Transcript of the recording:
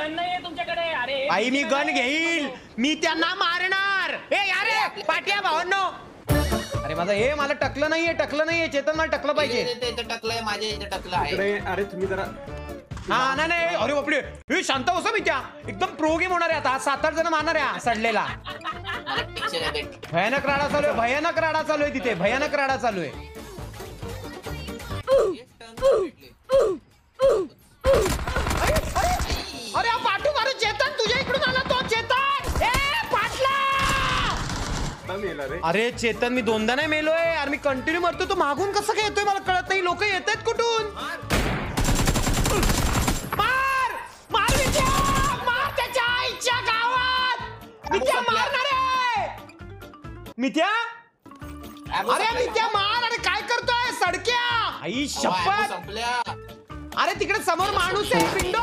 Gun नाहीये तुमच्याकडे? अरे आई मी गन घेईल, मी त्यांना मारणार. ए यारे पाट्या भावांनो, अरे माझा हे मला टकलं नाहीये चेतन, मला टकलं पाहिजे. टकलंय माझ्या इथे टकलं आहे. इकडे अरे तुम्ही जरा हा नाही अरे बापरे, हे शांत बसा मी त्या एकदम प्रो गेम होणार आहे आता. 7-8 जण मारणार आहे सडलेला. मला टेन्शन आहे. भयानक राडा चालू आहे, भयानक राडा चालू आहे तिथे, भयानक राडा चालू आहे. अरे हा पाठू मारू चेतन, तुझ्या इकडून आला तो चेतन. ए पाटला, मेला रे. अरे चेतन मी 2दा नाही मेलोय यार, मी कंटिन्यू मरतो. तो मागून कसं काय येतोय मला कळत नाही. लोक येत आहेत कुठून. मार मार मित्या, मार त्याच्या आईच्या गावात. मित्या मारणार आहे मित्या. अरे मित्या मार. अरे काय करतोय सडक्या, आई शपथ. संपल्या. अरे तिकडे समोर माणूस आहे पिंडो.